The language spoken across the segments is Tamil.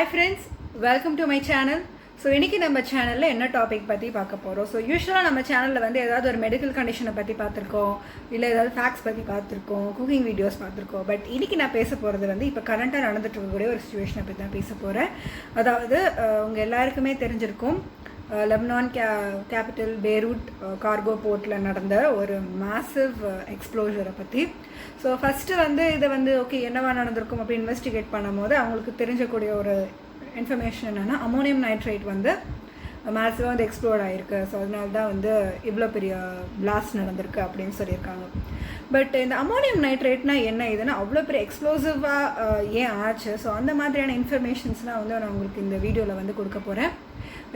Hi friends, welcome to my channel. So இன்றைக்கி நம்ம சேனலில் என்ன டாபிக் பற்றி பார்க்க போகிறோம். ஸோ யூஸ்வலாக நம்ம சேனலில் வந்து ஏதாவது ஒரு மெடிக்கல் கண்டிஷனை பற்றி பார்த்துருக்கோம், இல்லை ஏதாவது ஃபேக்ட்ஸ் பற்றி பார்த்துருக்கோம், குக்கிங் வீடியோஸ் பார்த்துருக்கோம். பட் இன்றைக்கி நான் பேச போகிறது வந்து இப்போ கரண்ட்டாக நடந்துட்டு இருக்கக்கூடிய ஒரு சுச்சுவேஷனை பற்றி தான் பேச போகிறேன். அதாவது உங்கள் எல்லாருக்குமே தெரிஞ்சிருக்கும், லெபனான் கேபிட்டல் பெய்ரூட் கார்கோ போர்ட்டில் நடந்த ஒரு மேசிவ் எக்ஸ்ப்ளோஷரை பற்றி. ஸோ ஃபஸ்ட்டு வந்து இதை வந்து ஓகே என்னவா நடந்திருக்கும் அப்படி இன்வெஸ்டிகேட் பண்ணும்போது அவங்களுக்கு தெரிஞ்சக்கூடிய ஒரு இன்ஃபர்மேஷன் என்னென்னா அமோனியம் நைட்ரேட் வந்து மேசிவாக வந்து எக்ஸ்ப்ளோர்ட் ஆகிருக்கு. ஸோ அதனால தான் வந்து இவ்வளோ பெரிய பிளாஸ்ட் நடந்திருக்கு அப்படின்னு சொல்லியிருக்காங்க. பட் இந்த அமோனியம் நைட்ரேட்னா என்ன, இதுன்னா அவ்வளோ பெரிய எக்ஸ்ப்ளோசிவாக ஏன் ஆச்சு, ஸோ அந்த மாதிரியான இன்ஃபர்மேஷன்ஸ்லாம் வந்து நான் உங்களுக்கு இந்த வீடியோவில் வந்து கொடுக்க போகிறேன்.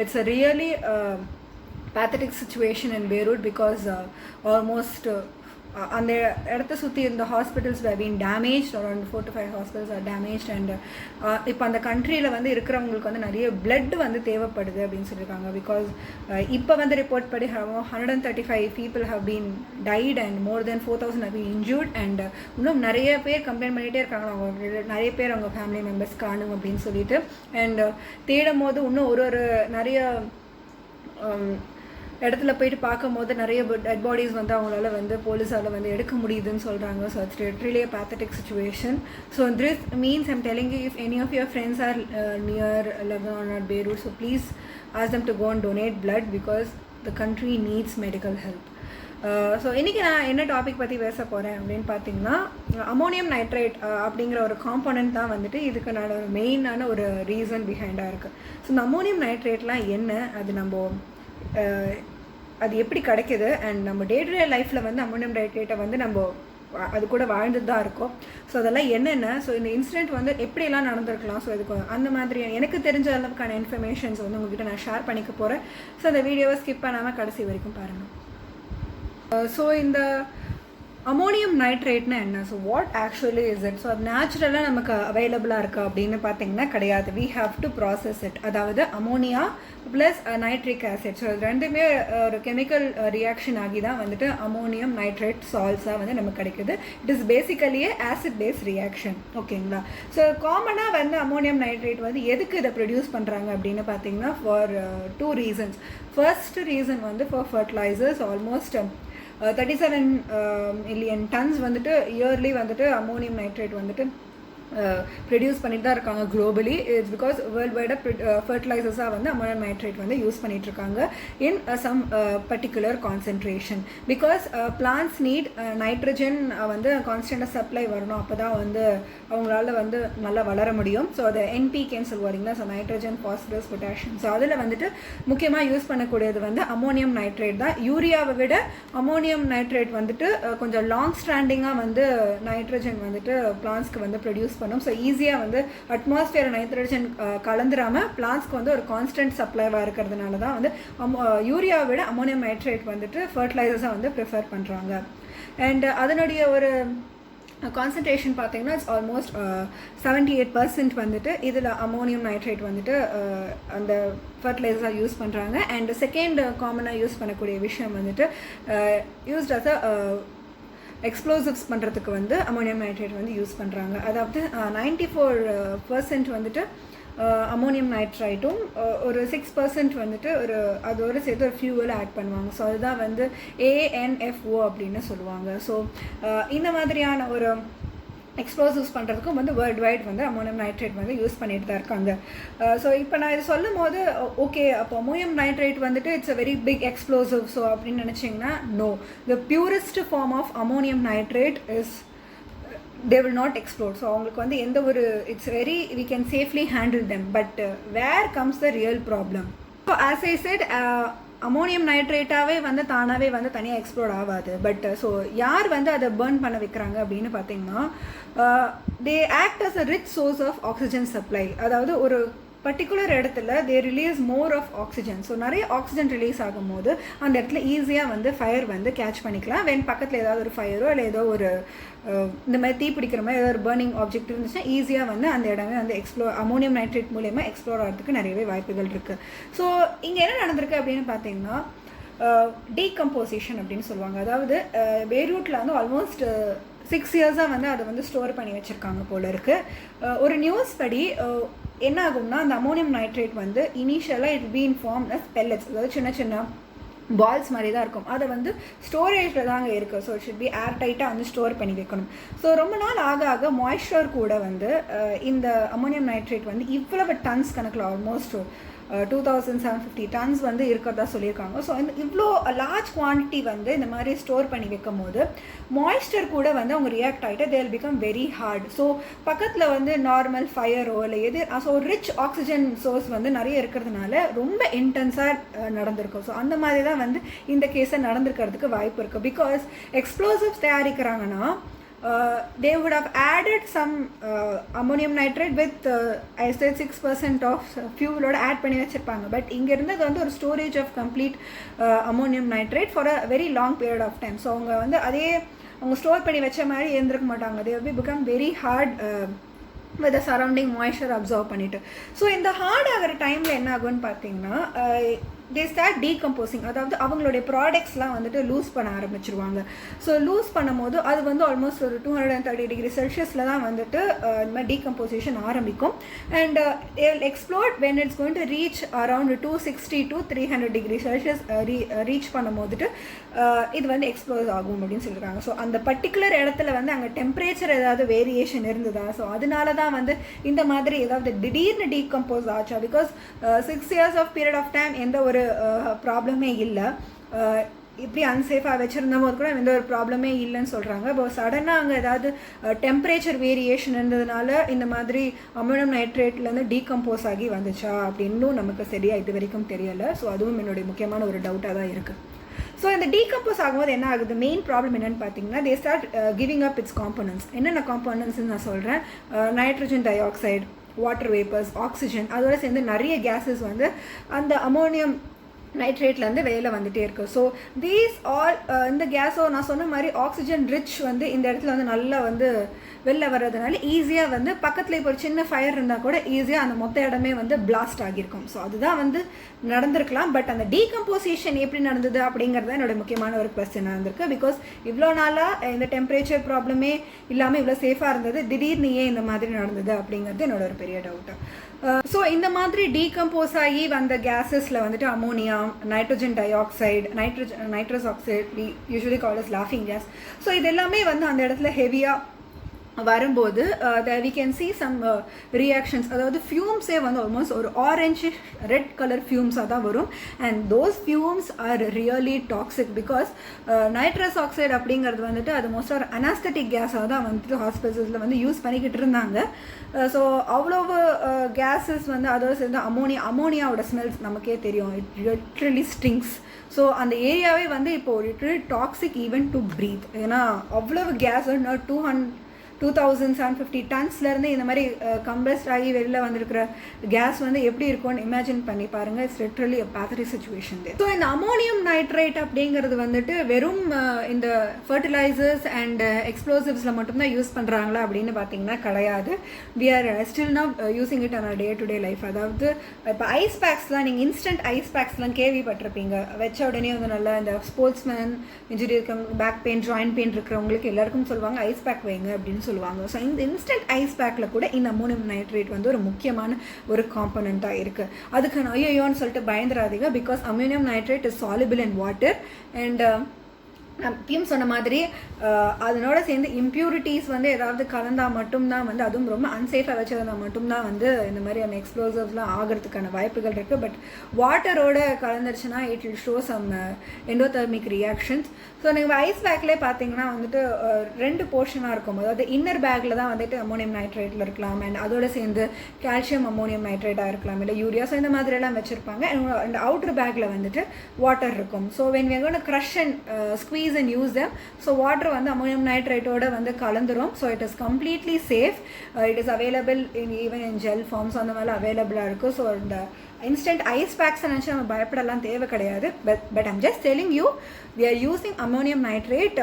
It's a really pathetic situation in Beirut because almost அந்த இடத்த சுற்றி இந்த hospitals were being damaged, around 4 to 5 hospitals are damaged. And இப்போ அந்த கண்ட்ரியில் வந்து இருக்கிறவங்களுக்கு வந்து நிறைய பிளட் வந்து தேவைப்படுது அப்படின்னு சொல்லியிருக்காங்க. பிகாஸ் இப்போ வந்து ரிப்போர்ட் படி 135 people have been died and more than 4,000 have been injured. And இன்னும் நிறைய பேர் கம்ப்ளைண்ட் பண்ணிகிட்டே இருக்காங்க, அவங்க நிறைய பேர் அவங்க ஃபேமிலி மெம்பர்ஸ் காணும் அப்படின்னு சொல்லிட்டு. அண்ட் தேடும் போது இன்னும் ஒரு நிறைய இடத்துல போயிட்டு பார்க்கும்போது நிறைய டெட் பாடிஸ் வந்து அவங்களால வந்து போலீஸால் வந்து எடுக்க முடியுதுன்னு சொல்கிறாங்க. So it's really a pathetic situation. So this means I'm telling you, if any of your friends are near Lebanon or Beirut, so please ask them to go and donate blood because the country needs medical help. So இன்றைக்கி நான் என்ன டாபிக் பற்றி பேச போகிறேன் அப்படின்னு பார்த்தீங்கன்னா, அமோனியம் நைட்ரேட் அப்படிங்கிற ஒரு காம்போனன்ட் தான் வந்துட்டு இதுக்கு நான் ஒரு மெயினான ஒரு ரீசன் பிஹைண்டாக இருக்குது. ஸோ இந்த அமோனியம் நைட்ரேட்லாம் என்ன, அது எப்படி கிடைக்கிது, அண்ட் நம்ம டே டு டே லைஃப்பில் வந்து அமோனியம் நைட்ரேட்டை வந்து நம்ம அது கூட வாழ்ந்துட்டு தான் இருக்கோம். ஸோ அதெல்லாம் என்னென்ன, ஸோ இந்த இன்சிடென்ட் வந்து எப்படியெல்லாம் நடந்திருக்கலாம், ஸோ இதுக்கு அந்த மாதிரி எனக்கு தெரிஞ்ச அளவுக்கான இன்ஃபர்மேஷன்ஸ் வந்து உங்கள்கிட்ட நான் ஷேர் பண்ணிக்க போகிறேன். ஸோ அந்த வீடியோவை ஸ்கிப் பண்ணாமல் கடைசி வரைக்கும் பாருங்கள். ஸோ இந்த அமோனியம் நைட்ரேட்னா என்ன, so what actually is it. So அது நேச்சுரலாக நமக்கு அவைலபிளாக இருக்கா அப்படின்னு பார்த்தீங்கன்னா கிடையாது. We have to process it. அதாவது ammonia plus nitric acid, so இது ரெண்டுமே ஒரு கெமிக்கல் ரியாக்ஷன் ஆகி தான் வந்துட்டு அமோனியம் நைட்ரேட் சால்ட்ஸாக வந்து நமக்கு கிடைக்குது. It is basically acid based reaction, ஓகேங்களா. ஸோ காமனாக வந்து அமோனியம் நைட்ரேட் வந்து எதுக்கு இதை ப்ரொடியூஸ் பண்ணுறாங்க அப்படின்னு பார்த்தீங்கன்னா ஃபார் 2 reasons. ஃபர்ஸ்ட் ரீசன் வந்து for fertilisers. Almost 37 million tons வந்துட்டு இயர்லி வந்துட்டு அமோனியம் நைட்ரேட் வந்துட்டு ப்ரொடியூஸ் பண்ணிட்டு தான் இருக்காங்க குளோபலி. இட்ஸ் பிகாஸ் வேர்ல்டு வைடாக ஃபர்டிலைசர்ஸாக வந்து அமோனியம் நைட்ரேட் வந்து யூஸ் பண்ணிகிட்ருக்காங்க in some particular concentration. Because plants need nitrogen வந்து கான்ஸ்டண்ட்டாக சப்ளை வரணும், அப்போ தான் வந்து அவங்களால வந்து நல்லா வளர முடியும். ஸோ அதை என்பிகேன்னு சொல்லுவாங்களா, so nitrogen phosphorus potassium. So அதில் வந்துட்டு முக்கியமாக யூஸ் பண்ணக்கூடியது வந்து அமோனியம் நைட்ரேட் தான். யூரியாவை விட அமோனியம் நைட்ரேட் வந்துட்டு கொஞ்சம் லாங் ஸ்டாண்டிங்காக வந்து நைட்ரஜன் வந்துட்டு பிளான்ஸ்க்கு வந்து ப்ரொடியூஸ் பண்ணும். ஸோ ஈஸியாக வந்து அட்மாஸ்பியர் நைட்ரஜன் கலந்துராமல் பிளான்ஸ்க்கு வந்து ஒரு கான்ஸ்டன்ட் சப்ளைவாக இருக்கிறதுனால தான் வந்து யூரியாவை விட அமோனியம் நைட்ரேட் வந்துட்டு ஃபர்டிலைசர்ஸாக வந்து ப்ரிஃபர் பண்ணுறாங்க. அண்ட் அதனுடைய ஒரு கான்சன்ட்ரேஷன் பார்த்தீங்கன்னா இட்ஸ் ஆல்மோஸ்ட் 78% வந்துட்டு இதில் அமோனியம் நைட்ரேட் வந்துட்டு அந்த ஃபர்டிலைசராக யூஸ் பண்ணுறாங்க. அண்ட் செகண்ட் காமனாக யூஸ் பண்ணக்கூடிய விஷயம் வந்துட்டு யூஸ்ட் அஸ் அ எக்ஸ்ப்ளோசிவ்ஸ் பண்ணுறதுக்கு வந்து அமோனியம் நைட்ரேட் வந்து யூஸ் பண்ணுறாங்க. அதாவது 94% வந்துட்டு அமோனியம் நைட்ரைட்டும் ஒரு 6% வந்துட்டு அதோடு சேர்த்து ஒரு ஃபியூவல் ஆட் பண்ணுவாங்க. ஸோ அதுதான் வந்து ANFO அப்படின்னு சொல்லுவாங்க. ஸோ இந்த மாதிரியான ஒரு எக்ஸ்ப்ளோசிவ்ஸ் பண்ணுறதுக்கும் வந்து வேர்ல்டு வைட் வந்து அமோனியம் நைட்ரேட் வந்து யூஸ் பண்ணிட்டு தான் இருக்காங்க. ஸோ இப்போ நான் இது சொல்லும் போது ஓகே அப்போ அமோனியம் நைட்ரேட் வந்துட்டு it's a very big explosive so அப்படின்னு நினச்சிங்கன்னா no, the purest form of ammonium nitrate is they will not explode. So அவங்களுக்கு வந்து எந்த ஒரு it's very we can safely handle them. But where comes the real problem? So as I said, ammonium நைட்ரேட்டாகவே வந்து தானாகவே வந்து தனியாக எக்ஸ்ப்ளோர்ட் ஆகாது. பட் ஸோ யார் வந்து அதை பேர்ன் பண்ண வைக்கிறாங்க அப்படின்னு பார்த்தீங்கன்னா they act as a rich source of oxygen supply. அதாவது ஒரு பர்டிகுலர் இடத்துல they release more of oxygen. So நிறைய ஆக்சிஜன் ரிலீஸ் ஆகும்போது அந்த இடத்துல ஈஸியாக வந்து ஃபயர் வந்து கேட்ச் பண்ணிக்கலாம். வென் பக்கத்தில் ஏதாவது ஒரு ஃபயரோ இல்லை ஏதோ ஒரு இந்த மாதிரி தீ பிடிக்கிற மாதிரி ஏதாவது ஒரு பர்னிங் ஆப்ஜெக்ட் இருந்துச்சுன்னா ஈஸியாக வந்து அந்த இடமே வந்து அமோனியம் நைட்ரேட் மூலயமா எக்ஸ்ப்ளோர் ஆகிறதுக்கு நிறையவே வாய்ப்புகள் இருக்குது. ஸோ இங்கே என்ன நடந்திருக்கு அப்படின்னு பார்த்தீங்கன்னா டீகம்போசிஷன் அப்படின்னு சொல்லுவாங்க. அதாவது பெய்ரூட்டில் வந்து ஆல்மோஸ்ட் 6 இயர்ஸாக வந்து அதை வந்து ஸ்டோர் பண்ணி வச்சுருக்காங்க போல இருக்குது. ஒரு நியூஸ் படி என்ன ஆகும்னா அந்த அமோனியம் நைட்ரேட் வந்து இனிஷியலாக it be in form as pellets, அதாவது சின்ன சின்ன பால்ஸ் மாதிரி தான் இருக்கும். அதை வந்து ஸ்டோரேஜில் தாங்க இருக்குது. ஸோ இட் ஷுட் பி ஏர் டைட்டாக வந்து ஸ்டோர் பண்ணி வைக்கணும். ஸோ ரொம்ப நாள் ஆக ஆக மாய்ஸ்சர் கூட வந்து இந்த அமோனியம் நைட்ரேட் வந்து இவ்வளவு டன்ஸ் கணக்கில் ஆல்மோஸ்ட் 2750 டன்ஸ் வந்து இருக்கிறதா சொல்லியிருக்காங்க. ஸோ இந்த இவ்வளோ லார்ஜ் குவான்டிட்டி வந்து இந்த மாதிரி ஸ்டோர் பண்ணி வைக்கும் போது மாய்ஸ்சர் கூட வந்து அவங்க ரியாக்ட் ஆகிட்டு they will become very hard. So பக்கத்தில் வந்து நார்மல் ஃபயரோ இல்லை எது, ஸோ ரிச் ஆக்சிஜன் சோர்ஸ் வந்து நிறைய இருக்கிறதுனால ரொம்ப இன்டென்ஸாக நடந்திருக்கும். ஸோ அந்த மாதிரி தான் வந்து இந்த கேஸை நடந்திருக்கிறதுக்கு வாய்ப்பு இருக்குது. பிகாஸ் எக்ஸ்ப்ளோசிவ்ஸ் தயாரிக்கிறாங்கன்னா they would have added some ammonium nitrate with I said 6% of fuel ஓட ஆட் பண்ணி வச்சிருப்பாங்க. பட் இங்கே இருந்தது வந்து ஒரு storage of complete ammonium nitrate for a very long period of time. So அவங்க வந்து அதே அவங்க ஸ்டோர் பண்ணி வச்ச மாதிரி இருந்திருக்க மாட்டாங்க. they will become very hard with the surrounding moisture absorb பண்ணிட்டு. ஸோ இந்த ஹார்ட் ஆகிற டைமில் என்ன ஆகும்னு பார்த்தீங்கன்னா they start decomposing, அதாவது அவங்களுடைய ப்ராடக்ட்ஸ்லாம் வந்துட்டு லூஸ் பண்ண ஆரம்பிச்சிருவாங்க. ஸோ லூஸ் பண்ணும்போது அது வந்து ஆல்மோஸ்ட் ஒரு 230 டிகிரி செல்சியஸில் தான் வந்துட்டு இந்த மாதிரி டீகம்போசிஷன் ஆரம்பிக்கும். And explode when it's going to reach around 260 to 300 degree Celsius reach பண்ணும்போதுட்டு இது வந்து எக்ஸ்ப்ளோஸ் ஆகும் அப்படின்னு சொல்லியிருக்காங்க. ஸோ அந்த பர்டிகுலர் இடத்துல வந்து அங்கே டெம்பரேச்சர் ஏதாவது வேரியேஷன் இருந்ததா, ஸோ அதனால தான் வந்து இந்த மாதிரி ஏதாவது திடீர்னு டீகம்போஸ் ஆச்சா. Because 6 years of period of time எந்த ஒரு ப்ராப்ளமே இல்லை, இப்படி அன்சேஃபாக வச்சுருந்த போது கூட எந்த ஒரு ப்ராப்ளமே இல்லைன்னு சொல்கிறாங்க. இப்போ சடனாக அங்கே ஏதாவது டெம்பரேச்சர் வேரியேஷன் இருந்ததுனால இந்த மாதிரி அமோனியம் நைட்ரேட்லேருந்து டீகம்போஸ் ஆகி வந்துச்சா அப்படின்னும் நமக்கு சரியாக இது வரைக்கும் தெரியலை. ஸோ அதுவும் என்னுடைய முக்கியமான ஒரு டவுட்டாக தான் இருக்குது. ஸோ இந்த டீகம்போஸ் ஆகும்போது என்ன ஆகுது, மெயின் ப்ராப்ளம் என்னென்னு பார்த்தீங்கன்னா they start giving up it's components. என்னென்ன காம்பனன்ட்ஸ்ன்னு நான் சொல்கிறேன். Nitrogen di oxide, water vapours, oxygen, அதோட சேர்ந்து நிறைய கேஸஸ் வந்து அந்த அமோனியம் நைட்ரேட்லேருந்து வெளியில் வந்துகிட்டே இருக்குது. ஸோ தீஸ் ஆல் இந்த கேஸோ நான் சொன்ன மாதிரி ஆக்சிஜன் ரிச் வந்து இந்த இடத்துல வந்து நல்லா வந்து வெளில வர்றதுனால ஈஸியாக வந்து பக்கத்தில் இப்போ ஒரு சின்ன ஃபயர் இருந்தால் கூட ஈஸியாக அந்த மொத்த இடமே வந்து பிளாஸ்ட் ஆகியிருக்கும். ஸோ அதுதான் வந்து நடந்திருக்கலாம். பட் அந்த டீகம்போசிஷன் எப்படி நடந்தது அப்படிங்கிறது தான் என்னோட முக்கியமான ஒரு கொஸ்டினாக இருந்திருக்கு. பிகாஸ் இவ்வளோ நாளாக இந்த டெம்பரேச்சர் ப்ராப்ளமே இல்லாமல் இவ்வளோ சேஃபாக இருந்தது, திடீர்னு ஏன் இந்த மாதிரி நடந்தது அப்படிங்கிறது என்னோட ஒரு பெரிய டவுட்டு. ஸோ இந்த மாதிரி டீகம்போஸ் ஆகி வந்த கேஸஸில் வந்துட்டு ammonia, nitrogen dioxide, nitrous oxide usually call as லாஃபிங் கேஸ். ஸோ இது எல்லாமே வந்து அந்த இடத்துல ஹெவியாக வரும்போது we can see some reactions, அதாவது ஃபியூம்ஸே வந்து ஆல்மோஸ்ட் ஒரு ஆரஞ்சு ரெட் கலர் ஃபியூம்ஸாக தான் வரும். And those fumes are really toxic. Because nitrous oxide அப்படிங்கிறது வந்துட்டு அது மோஸ்ட்டாக ஒரு அனாஸ்தட்டிக் கேஸாக தான் வந்துட்டு ஹாஸ்பிட்டல்ஸில் வந்து யூஸ் பண்ணிக்கிட்டு இருந்தாங்க. ஸோ அவ்வளவு கேஸஸ் வந்து அதோட சேர்ந்து அமோனியாவோட ஸ்மெல்ஸ் நமக்கே தெரியும், இட் லிட்ரலி ஸ்டிங்ஸ். ஸோ அந்த ஏரியாவே வந்து இப்போது literally toxic even to breath. ஏன்னா அவ்வளவு கேஸ் 2750 டன்ஸ்லேருந்து இந்த மாதிரி கம்பஸ்ட் ஆகி வெளியில் வந்திருக்கிற கேஸ் வந்து எப்படி இருக்கும்னு இமேஜின் பண்ணி பாருங்கள். It's literally a battery situation. So இந்த அமோனியம் நைட்ரேட் அப்படிங்கிறது வந்துட்டு வெறும் இந்த ஃபர்டிலைசர்ஸ் அண்ட் எக்ஸ்ப்ளோசிவ்ஸில் மட்டும்தான் யூஸ் பண்ணுறாங்களா அப்படின்னு பார்த்தீங்கன்னா கிடையாது. We are still not using it on day to day life. அதாவது இப்போ ஐஸ் பேக்ஸ்லாம் நீங்கள் இன்ஸ்டன்ட் ஐஸ் பேக்ஸ்லாம் கேள்விப்பட்டிருப்பீங்க. வச்ச உடனே வந்து நல்லா இந்த ஸ்போர்ட்ஸ்மேன் இன்ஜுரி இருக்கவங்க, பேக் பெயின், ஜாயின்ட் பெயின் இருக்கிறவங்களுக்கு எல்லாருக்கும் சொல்லுவாங்க ஐஸ் பேக் வைங்க அப்படின்னு சொல்லுவாங்க. ஸோ இந்த இன்ஸ்டன்ட் ஐஸ் பேக்கில் கூட இந்த அமோனியம் நைட்ரேட் வந்து ஒரு முக்கியமான ஒரு காம்பனண்ட்டாக இருக்குது. அதுக்கு நான் ஐயோன்னு சொல்லிட்டு பயந்துடாதீங்க. Because ammonium nitrate is soluble in water. And அப்பயும் சொன்ன மாதிரி அதனோட சேர்ந்து இம்ப்யூரிட்டிஸ் வந்து ஏதாவது கலந்தால் மட்டும்தான் வந்து, அதுவும் ரொம்ப அன்சேஃபாக வச்சுருந்தால் மட்டும்தான் வந்து இந்த மாதிரியான எக்ஸ்ப்ளோசிவ்ஸ்லாம் ஆகிறதுக்கான வாய்ப்புகள் இருக்குது. பட் வாட்டரோட கலந்துருச்சுன்னா it will show some endothermic reactions. So நீங்கள் ஐஸ் பேக்லேயே பார்த்தீங்கன்னா வந்துட்டு 2 போர்ஷனாக இருக்கும். அதாவது இன்னர் பேக்கில் தான் வந்துட்டு அமோனியம் நைட்ரேட்டில் இருக்கலாம், அண்ட் அதோட சேர்ந்து கால்சியம் அமோனியம் நைட்ரேட்டாக இருக்கலாம், இல்லை யூரியா. ஸோ இந்த மாதிரியெல்லாம் வச்சுருப்பாங்க. அண்ட் அவுட்டர் பேக்கில் வந்துட்டு வாட்டர் இருக்கும். So when we are going to crush and squeeze and use them, so water வந்து அமோனியம் நைட்ரேட்டோட வந்து கலந்துரும். So it is completely safe. It is available even in gel forms அந்த மாதிரி அவைலபிளாக இருக்குது. ஸோ இந்த இன்ஸ்டன்ட் ஐஸ் பேக்ஸை நினச்சி நம்ம பயப்படலாம் தேவை கிடையாது. But I'm just telling you we are using ammonium nitrate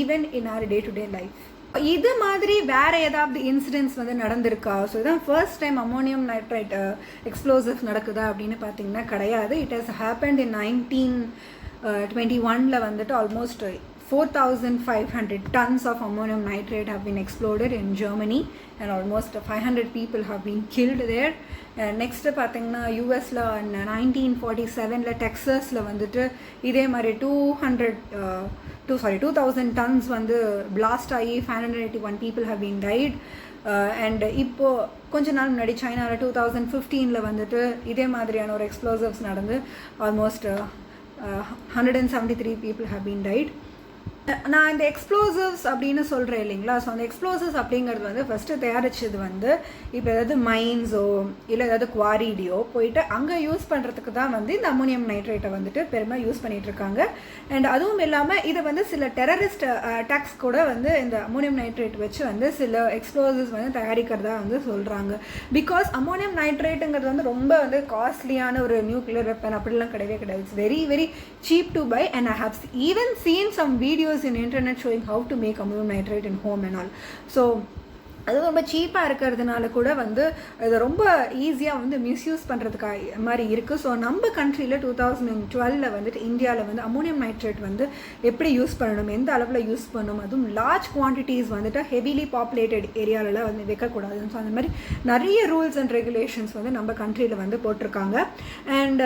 even in our day to day life. இது மாதிரி வேற ஏதாவது இன்சிடென்ட்ஸ் வந்து நடந்திருக்கா? ஸோ இதான் first time ammonium nitrate explosives நடக்குதா அப்படின்னு பார்த்தீங்கன்னா கிடையாது. இட் ஹஸ் ஹேப்பன்ட் இன் 1921 வந்துட்டு almost 4,500 tons of ammonium nitrate have been exploded in Germany, and almost 500 people have been killed there. Next பார்த்தீங்கன்னா யூஎஸில் 1947 டெக்ஸஸில் வந்துட்டு இதே மாதிரி 2,000 tons வந்து பிளாஸ்ட் ஆகி 581 people have been died. And இப்போது கொஞ்ச நாள் முன்னாடி சைனாவில் 2015 வந்துட்டு இதே மாதிரியான ஒரு எக்ஸ்ப்ளோசிவ்ஸ் நடந்து almost 173 people have been died. நான் இந்த எக்ஸ்ப்ளோசிவ்ஸ் அப்படின்னு சொல்கிறேன் இல்லைங்களா. ஸோ அந்த எக்ஸ்ப்ளோசிவ்ஸ் அப்படிங்கிறது வந்து ஃபஸ்ட்டு தயாரித்தது வந்து இப்போ ஏதாவது மைன்ஸோ இல்லை ஏதாவது குவாரிடியோ போயிட்டு அங்கே யூஸ் பண்ணுறதுக்கு தான் வந்து இந்த அம்மோனியம் நைட்ரேட்டை வந்துட்டு பெருமை யூஸ் பண்ணிகிட்ருக்காங்க. அண்ட் அதுவும் இல்லாமல் இதை வந்து சில டெரரிஸ்ட் அட்டாக்ஸ் கூட வந்து இந்த அம்மோனியம் நைட்ரேட் வச்சு வந்து சில எக்ஸ்ப்ளோசிவ்ஸ் வந்து தயாரிக்கிறதா வந்து சொல்கிறாங்க. பிகாஸ் அம்மோனியம் நைட்ரேட்டுங்கிறது வந்து ரொம்ப வந்து காஸ்ட்லியான ஒரு நியூக்ளியர் வெப்பன் அப்படிலாம் கிடையவே கிடையாது. It's very very cheap to buy, and I have even seen some videos in internet showing how to make ammonium nitrate in home and all. So அது ரொம்ப சீப்பாக இருக்கிறதுனால கூட வந்து இதை ரொம்ப ஈஸியாக வந்து மிஸ்யூஸ் பண்ணுறதுக்கு மாதிரி இருக்குது. ஸோ நம்ம கண்ட்ரியில் 2012 வந்துட்டு இந்தியாவில் வந்து அம்மோனியம் நைட்ரேட் வந்து எப்படி யூஸ் பண்ணணும், எந்த அளவில் யூஸ் பண்ணணும், அதுவும் லார்ஜ் குவான்டிட்டிஸ் வந்துட்டு ஹெவிலி பாப்புலேட்டட் ஏரியாவில் வந்து வைக்கக்கூடாதுன்னு. ஸோ அந்த மாதிரி நிறைய ரூல்ஸ் அண்ட் ரெகுலேஷன்ஸ் வந்து நம்ம கண்ட்ரியில் வந்து போட்டிருக்காங்க. And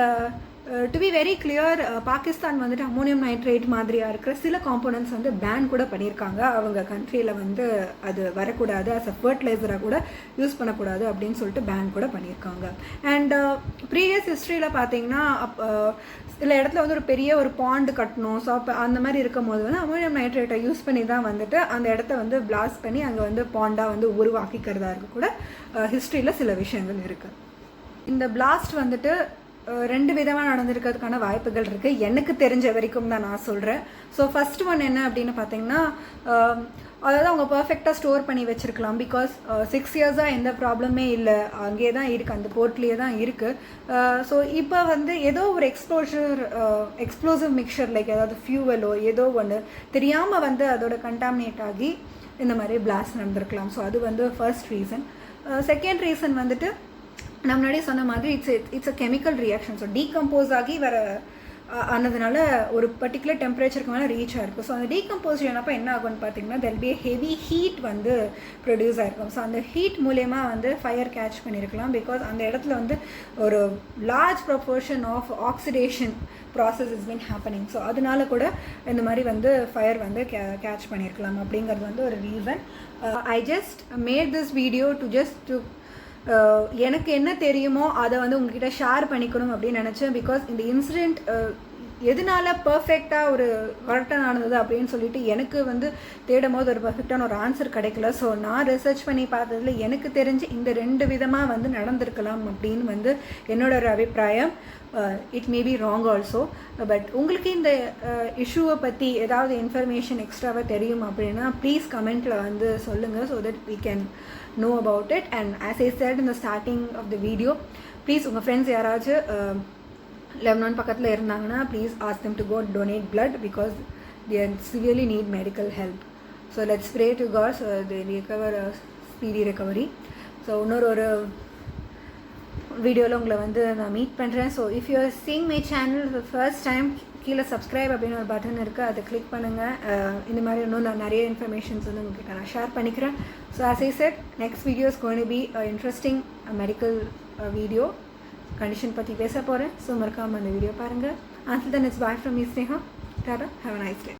to be very clear, Pakistan வந்துட்டு அம்மோனியம் நைட்ரேட் மாதிரியாக இருக்கிற சில காம்போனன்ட்ஸ் வந்து பேன் கூட பண்ணியிருக்காங்க. அவங்க கண்ட்ரியில் வந்து அது வரக்கூடாது, அஸ் அ ஃபர்டிலைசராக கூட யூஸ் பண்ணக்கூடாது அப்படின்னு சொல்லிட்டு பேன் கூட பண்ணியிருக்காங்க. அண்ட் ப்ரீவியஸ் ஹிஸ்ட்ரியில் பார்த்தீங்கன்னா சில இடத்துல வந்து ஒரு பெரிய ஒரு பாண்டு கட்டணும். ஸோ அப்போ அந்த மாதிரி இருக்கும் போது வந்து அம்மோனியம் நைட்ரேட்டை யூஸ் பண்ணி தான் வந்துட்டு அந்த இடத்த வந்து பிளாஸ்ட் பண்ணி அங்கே வந்து பாண்டாக வந்து உருவாக்கிக்கிறதா இருக்க கூட ஹிஸ்ட்ரியில் சில விஷயங்கள் இருக்குது. இந்த பிளாஸ்ட் வந்துட்டு ரெண்டு விதமாக நடந்திருக்கிறதுக்கான வாய்ப்புகள் இருக்குது, எனக்கு தெரிஞ்ச வரைக்கும் தான் நான் சொல்கிறேன். ஸோ ஃபஸ்ட் ஒன் என்ன அப்படின்னு பார்த்தீங்கன்னா, அதாவது அவங்க பர்ஃபெக்டாக ஸ்டோர் பண்ணி வச்சுருக்கலாம். பிகாஸ் 6 இயர்ஸாக எந்த ப்ராப்ளமே இல்லை, அங்கேயே தான் இருக்குது, அந்த போர்ட்லேயே தான் இருக்குது. ஸோ இப்போ வந்து ஏதோ ஒரு எக்ஸ்ப்ளோசிவ் மிக்சர் லைக் ஏதாவது ஃபியூவலோ ஏதோ ஒன்று தெரியாமல் வந்து அதோட கண்டாமினேட் ஆகி இந்த மாதிரி பிளாஸ்ட் நடந்திருக்கலாம். ஸோ அது வந்து ஃபர்ஸ்ட் ரீசன். செகண்ட் ரீசன் வந்துட்டு நான் முன்னாடி சொன்ன மாதிரி it's a chemical reaction. So decompose ஆகி வர ஆனதுனால ஒரு பர்டிகுலர் டெம்பரேச்சருக்கு மேலே ரீச் ஆகிருக்கும். ஸோ அந்த டீகம்போசிஷன் அப்போ என்ன ஆகும்னு பார்த்தீங்கன்னா, தெல் பி ஹெவி ஹீட் வந்து ப்ரொடியூஸ் ஆகிருக்கும். ஸோ அந்த ஹீட் மூலயமா வந்து ஃபயர் கேட்ச் பண்ணியிருக்கலாம். பிகாஸ் அந்த இடத்துல வந்து ஒரு large proportion of oxidation process is been happening. So அதனால கூட இந்த மாதிரி வந்து ஃபயர் வந்து கேட்ச் பண்ணியிருக்கலாம் அப்படிங்கிறது வந்து ஒரு reason. I just made this video to எனக்கு என்ன தெரியுமோ அதை வந்து உங்ககிட்ட ஷேர் பண்ணிக்கணும் அப்படின்னு நினச்சேன். பிகாஸ் இந்த இன்சிடெண்ட் எதனால பர்ஃபெக்டாக ஒரு கரெக்டாக நடந்தது அப்படின்னு சொல்லிட்டு எனக்கு வந்து தேடும் போது ஒரு பர்ஃபெக்டான ஒரு ஆன்சர் கிடைக்கல. ஸோ நான் ரிசர்ச் பண்ணி பார்த்ததில் எனக்கு தெரிஞ்சு இந்த 2 விதமாக வந்து நடந்திருக்கலாம் அப்படின்னு வந்து என்னோட ஒரு அபிப்பிராயம். It may be wrong also. But உங்களுக்கு இந்த இஷ்யூவை பற்றி ஏதாவது இன்ஃபர்மேஷன் எக்ஸ்ட்ராவாக தெரியும் அப்படின்னா ப்ளீஸ் கமெண்ட்டில் வந்து சொல்லுங்கள், so that we can know about it. And as I said in the starting of the video, please உங்கள் ஃப்ரெண்ட்ஸ் யாராச்சும் லெபனான் பக்கத்தில் இருந்தாங்கன்னா please ask them to go donate blood because they severely need medical help. So let's pray to God so they recover a speedy recovery. So இன்னொரு வீடியோவில் உங்களை வந்து நான் மீட் பண்ணுறேன். So if you are seeing my channel the first time, கீழே சப்ஸ்கிரைப் அப்படின்னு ஒரு பட்டன் இருக்குது, அதை கிளிக் பண்ணுங்கள். இந்த மாதிரி இன்னும் நான் நிறைய இன்ஃபர்மேஷன்ஸ் வந்து உங்கள்கிட்ட நான் ஷேர் பண்ணிக்கிறேன். So as I said, next video is going to be an interesting medical video. Condition பற்றி பேச போகிறேன். ஸோ மறக்காமல் அந்த வீடியோ பாருங்கள். Until then, it's bye from me, Sneha. Tata. Have a nice day.